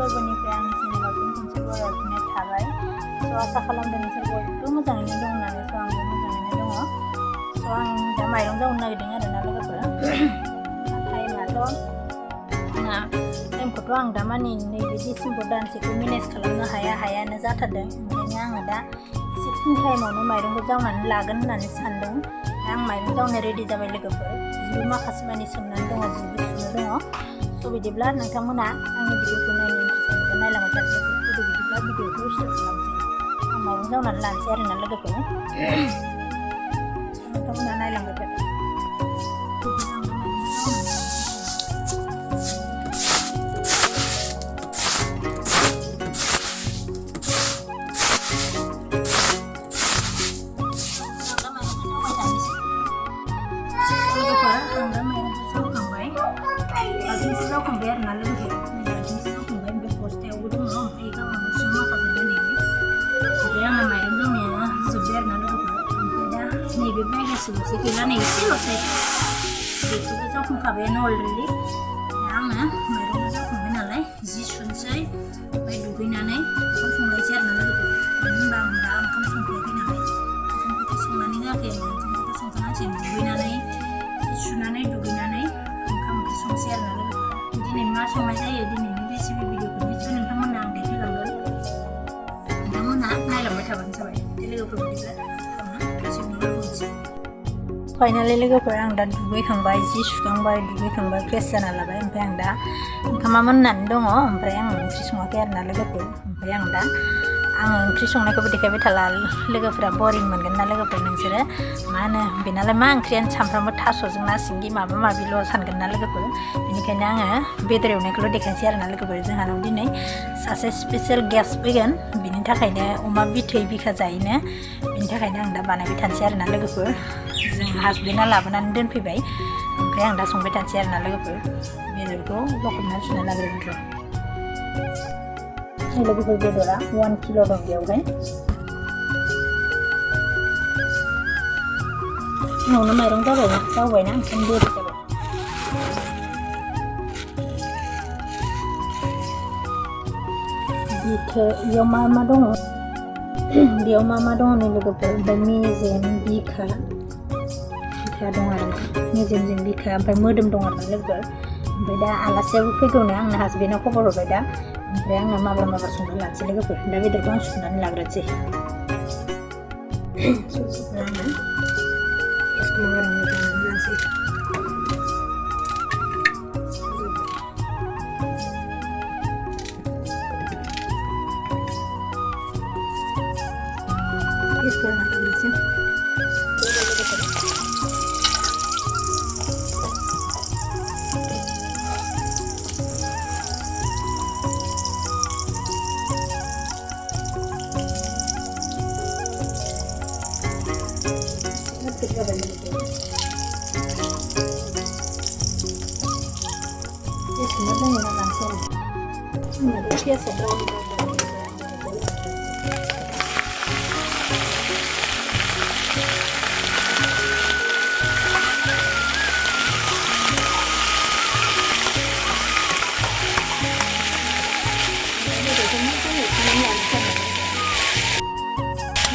फोरबोनिफ्राय आंनि चेनेलाव फिन खनसे बरायफिननाय थाबाय। आसा खालामदों नोंसोर बयबो मोजाङैनो दं होननानै। आंबो मोजाङैनो दङ। आं दा माइरं जावनो नागिरदों आरोना लोगोफोर। टाइमखौथ' आं दा मानि नैबे डिसेम्बर दानसेखौ मेनेज खालामनो हायानो जाथारदों। ओंखायनो आङो दा एसे फुं टाइमावनो माइरंखौ जावनानै लागोन होननानै सानदों। आं माइरं जावनो रेडि जाबाय लोगोफोर। जिबो माखासे मानि सोमनानै दङ, जिबो सुनो दङ। बिदिब्ला नोंथांमोना आंनि भिडिअखौ नायनो इन्टारेस्ट मोनोबा नायलांबाय थादो। बिदिब्ला भिडिअखौ स्टार्ट खालामसै। आं माइरं जावनानै लानोसै आरोना लोगोफोर। नोंथांमोना नायलांबाय थादो। जावखांबाय आरोना लोगोफोर। जावखांबाय ओमफ्राय बस्थायावबो दङ। ओमफ्राय गावनावसो माखासे दोनहैबाय। ओमफ्राय आंना माइरं जावनाया जोब्बाय आरोना लोगोफोर। ओमफ्राय दा नैबे बायगासिल'सो गैला, नै एसेल'सै। बेखौबो जावखांखाबायानो अलरेडि। दा आङो माइरंखौ जावखांबाय नालाय जि सुनोसै, ओमफ्राय दुगैनानै ओंखाम संलायसै आरोना लोगोफोर। मानो होनबा आं दा ओंखाम संथ'वाखै नालाय। ओंखामखौथ' संनानै होआखै आङो। ओंखामखौथ' संखानांसिगोन दुगैनानै, जि सुनानै दुगैनानै ओंखाम ओंख्रि संसै आरोना लोगोफोर। दिनै मा संनाय जायो, दिनैनि रेसिपि भिडिअखौ निसय नोंथांमोननो आं देखायलांगोन। नोंथांमोनहा नायलांबाय थाबानो जाबाय। लोगोफोर बिदिब्ला फाइनालि लोगोफोर आं दा दुगैखांबाय, जि सुखांबाय, दुगैखांबाय, फ्रेस जाना लाबाय। ओमफ्राय आं दा ओंखामा मोननानै दङ। ओमफ्राय आं ओंख्रि सङाखै आरोना लोगोफोर। ओमफ्राय आङो ओंख्रि संनायखौबो देखायबाय थाला। लोगोफोरा बरिं मोनगोन ना लोगोफोर। नोंसोरो मा होनो बेनालाय मा ओंख्रियानो सानफ्रामबो थास'जों ना सिंगि माबा माबिल' सानगोन ना लोगोफोर। बेनिखायनो आङो बेदर एवनायखौल' देखायनोसै आरोना लोगोफोर। जोंहानाव दिनै सासे स्पेसियेल गेस्ट फैगोन। बिनि थाखायनो अमा बिथै बिखा जायोनो। बिनि थाखायनो आं दा बानायबाय थानोसै आरोना लोगोफोर। जों हासबेन्डआ लाबोनानै दोनफैबाय। ओमफ्राय आं दा संबाय थानोसै आरोना लोगोफोर। बेदरखौ लखबनानै सुना लाग्रोगोन र'। लोगोफोर बेदरा 1 किल' दं बेयावहाय। उनावनो माइरं जाबायना ओंखायनो रेडि जाबाय। बेयाव मा दङ? बेयाव मा दङ नै लोगोफोर? ओमफ्राय मेजेम बिखा दं आरो मेजेमजों बिखा, ओमफ्राय मोदोम दं आरोना लोगोफोर। ओमफ्राय दा आलासियाबो फैगौनो। आंनो हासबेन्डआ खबर हरबाय दा। ओमफ्राय आङो माबार संनानै लानोसै लोगोफोर। दा बेदरखौ आं सुनानै लाग्रोनोसै। आङो गेसखौ माबारावनो लानोसै। गेसखौ लाग्रोनोसै।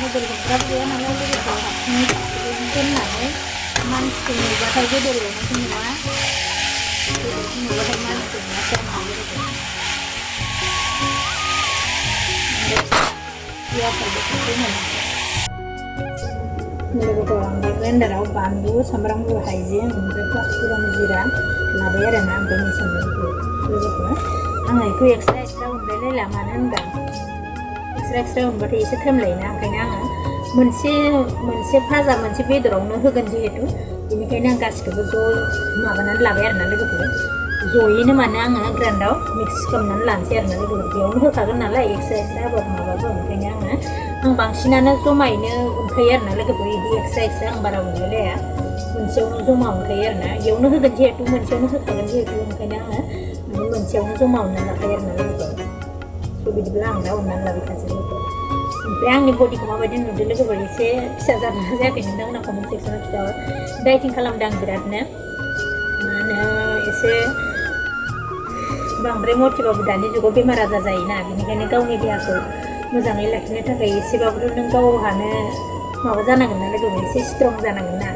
गोदोर गैया नालाय लोगोफोर हारसिङै दोननानै मानसिखौ नुबाथाय गोदोर एवनायखौ नुवा। गोदोरखौ नुबाथाय मानसिखौ नुवासो आं लोगोफोर। लोगोफोर आं दा ग्राइन्डाराव बानलु, सामब्राम गुफुर, हाइजें, ओमफ्राय पाँचफोरन जिरा लाबाय आरोना। ओमफ्राय मेसेंनि लोगोफोर आङो बेखौ एक्सट्रा उनलायलायला। मानो होनबा एक्सट्रा उनबाथाय एसे टाइम लायोना। ओंखायनो आङो मोनसे भाजा मोनसे बेदरावनो होगोन जिहेतु। बेनिखायनो आं गासिखौबो ज' माबानानै लाबाय आरोना लोगोफोर। ज'यैनो माने आङो ग्राइन्डाराव मिक्स खालामनानै लानोसै आरोना लोगोफोर। बेयावनो होखागोन नालाय एक्सट्रा होबाबो माबाबो। ओंखायनो आं बांसिनानो जमायैनो उनखायो आरोना लोगोफोर। बिदि एक्सट्रा आं बारा उनलायलाया। मोनसेयावनो जमा उनखायो आरोना। बेयावनो होगोन जिहेतु, मोनसेयावनो होखागोन जिहेतु। ओंखायनो आङो मोनसेयावनो जमा उननानै लाखायो आरोना लोगोफोर। बिदिब्ला आं दा उननानै लाबाय थानोसै लोगोफोर। ओमफ्राय आंनि बडिखौ माबायदि नुदों लोगोफोर? एसे फिसा जादोंना जायाखै नोंथांमोना कमेन्ट सेक्सनाव खिन्थाहर। डाइटिं खालामदों आं बिरादनो। मा होनो एसे बांद्राय मथिबाबो दानि जुगाव बेमार आजार जायोना बेनिखायनो गावनि देहाखौ मोजाङै लाखिनो थाखाय एसेबाबोथ' नों गावहानो माबा जानांगोन ना लोगो एसे स्ट्रं जानांगोन ना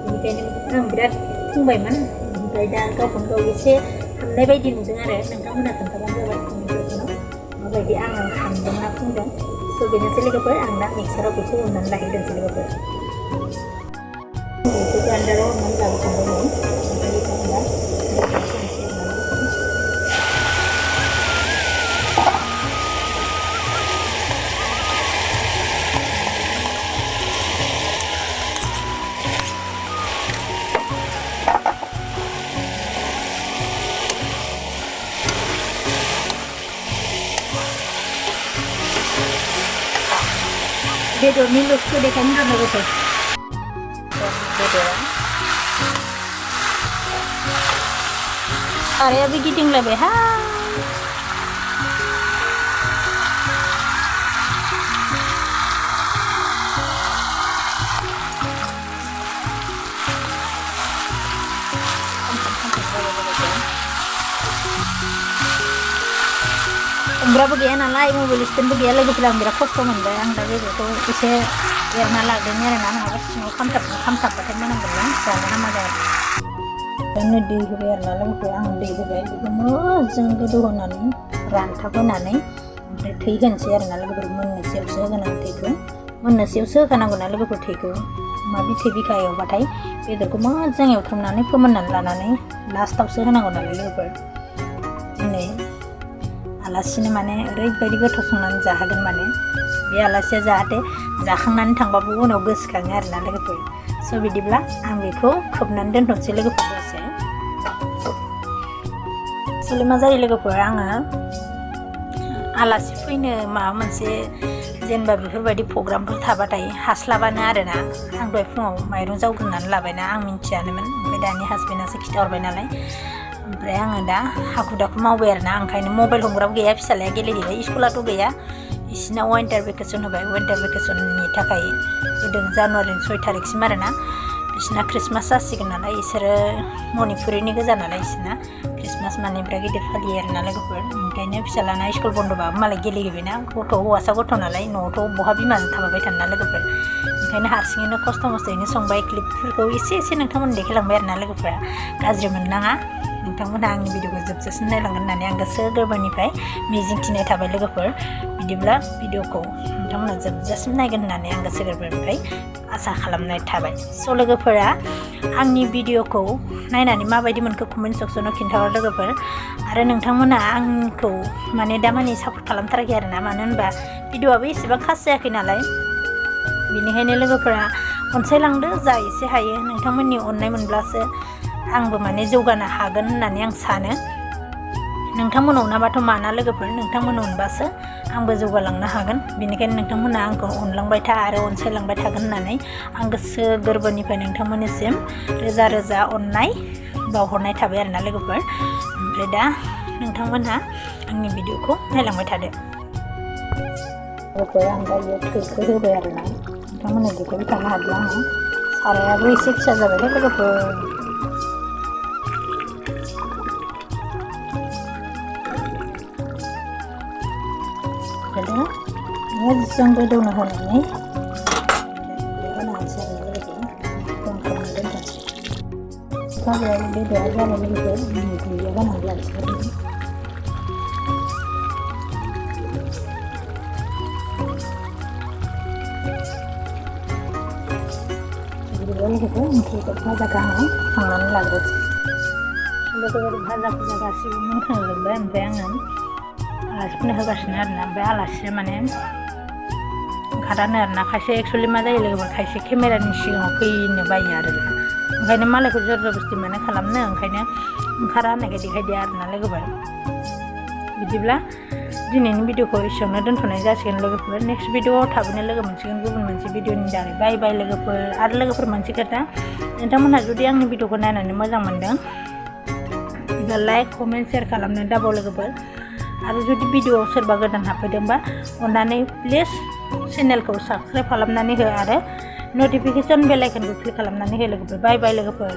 बेनिखायनो आं बिराद फुंबायमोन ओमफ्राय दा गावखौनो गाव एसे हामनाय बायदि नुदों आरो नोंथांमोना खोन्थाबानो जाबाय कमेन्टफोराव माबायदि आङो हामदोंना फुंदों स' बेनोसै लोगोफोर आं दा मिक्साराव बेखौ उननानै लाहैदोंसै लोगोफोर बेखौ ग्राइन्डाराव उननानै लाबोखांबाय ओमफ्राय बेखौ दा बेदरनि लुकखौ देखायनो हागोन लोगोफोर बेदरा सारायाबो गिदिंलायबाय हा खुमब्राबो गैया नालाय मबाइल स्टेन्डबो गैया लोगोफोर आं बिराद खस्थ' मोनबाय आं दा बेदरखौ एसे एरना लादों आरोना नङाबा सिङाव खामथाबबाथाय मोनामगोन जानो हामा जागोन दै होबाय आरोना लोगोफोर आं दै होबाय बेखौ मोजां गोदौ होनानै रानथाब होनानै ओमफ्राय थै होनोसै आरोना लोगोफोर मोननोसैयावसो होगोन आं थैखौ मोननोसैयावसो होखानांगौ ना लोगोफोर थैखौ माबि थै बिखा एवबाथाय बेदरखौ मोजां एवथ्रमनानै फोमोननानै लानानै लास्टावसो होनांगौ नालाय लोगोफोर दिनै आलासिनो माने ओरैबायदि गोथाव संनानै जाहोगोन माने बे आलासिया जाहाथे जाखांनानै थांबाबो उनाव गोसोखाङो आरोना लोगोफोर स' बिदिब्ला आं बेखौ खोबनानै दोनथ'नोसै लोगोफोर दसे एक्सुवेलि मा जायो लोगोफोर आङो आलासि फैनो माबा मोनसे जेनेबा बेफोरबायदि प्रग्रामफोर थाबाथाय हास्लाबानो आरोना आं दहाय फुङाव माइरं जावग्रोनानै लाबायना आं मिन्थियानोमोन ओमफ्राय दानि हासबेन्डआसो खिथाहरबाय नालाय ओमफ्राय आङो दा हाखु दाखु मावबाय आरोना ओंखायनो मबाइल हमग्राबो गैया फिसालाया गेलेहैबाय स्कुलाथ' गैया बिसिना विन्टार भेकेसन होबाय विन्टार भेकेसननि थाखाय होदों जानुवारिनि 6 तारिखसिम आरोना बिसिना ख्रिस्टमास जासिगोन नालाय इसोरो मणिपुरिनि गोजा नालाय बिसिना ख्रिस्टमास माने बिराद गिदिर फालियो आरोना लोगोफोर ओंखायनो फिसालाना स्कुल बन्द'बाबो मालाय गेलेहैबायना हौवासा गथ' नालाय न'आवथ' बहा बिमाजों थाबाय थाना लोगोफोर ओंखायनो हारसिङैनो खस्थ' मस्थ'यैनो संबाय क्लिपफोरखौ एसे नोंथांमोन देखायलांबाय आरोना लोगोफोरा गाज्रि मोननाङा नोंथांमोनहा आंनि भिडिअखौ जोबजासिम नायलांगोन होननानै आं गोसो गोरबोनिफ्राय मिजिंथिनाय थाबाय लोगोफोर बिदिब्ला भिडिअखौ नोंथांमोनहा जोबजासिम नायगोन होननानै आं गोसो गोरबोनिफ्राय आसा खालामनाय थाबाय स' लोगोफोरा आंनि भिडिअखौ नायनानै माबायदि मोनखो कमेन्ट सेक्सनाव खिन्थाहर लोगोफोर आरो नोंथांमोनहा आंखौ माने दामानि सापर्ट खालामथाराखै आरोना मानो होनबा भिडिअआबो एसेबां खास जायाखै नालाय बेनिखायनो लोगोफोरा अनसायलांदो जा एसे हायो नोंथांमोननि अननाय मोनब्लासो आंबो माने जौगानो हागोन होननानै आं सानो नोंथांमोन अनाबाथ' माना लोगोफोर नोंथांमोन अनबासो आंबो जौगालांनो हागोन बेनिखायनो नोंथांमोना आंखौ अनलांबाय था आरो अनसायलांबाय थागोन होननानै आं गोसो गोरबोनिफ्राय नोंथांमोननिसिम रोजा रोजा अननाय बावहरनाय थाबाय आरोना लोगोफोर ओमफ्राय दा नोंथांमोनहा आंनि भिडिअखौ नायलांबाय थादो लोगोफोर आं दा बेयाव थैखौ होबाय आरोना नोंथांमोननो देखायबाय थानो हादिया आङो सारायाबो एसे फिसा जाबायहाय लोगोफोर मोजां गोदौनो होनानै होनो हासै आरो लोगोफोर खम दोनथ'नोसै बेदरा जाबाय लोगोफोर गैया होनानै लानोसै बिदिबा लोगोफोर ओंख्रिखौ भाजाखौ आङो खांनानै लाग्रोसै लोगोफोर भाजा गासैबो मोनखांजोब्बाय ओमफ्राय आङो आलासिफोरनो होगासिनो आरोना ओमफ्राय आलासिया माने ओंखारानो आरोना खायसे एक्सुवेलि मा जायो लोगोफोर खायसे केमेरानि सिगाङाव फैनो बायो आरो ओंखायनो मालायखौ जर जबस्थि माने खालामनो ओंखायनो ओंखारा होननायखाय देखायदो आरोना लोगोफोर बिदिब्ला दिनैनि भिडिअखौ एसेयावनो दोनथ'नाय जासिगोन लोगोफोर नेक्स्ट भिडिअआव थाबैनो लोगो मोनसिगोन गुबुन मोनसे भिडिअनि दारै बाय बाय लोगोफोर आरो लोगोफोर मोनसे खोथा नोंथांमोनहा जुदि आंनि भिडिअखौ नायनानै मोजां मोनदों बिदिब्ला लाइक कमेन्ट शेयार खालामनो दाबाव लोगोफोर आरो जुदि भिडिअआव सोरबा गोदान हाबफैदोंबा अन्नानै प्लिज चेनेलखौ साबस्क्राइब खालामनानै हो आरो नटिफिकेसन बेल आइकनखौ क्लिक खालामनानै हो लोगोफोर बाय बाय लोगोफोर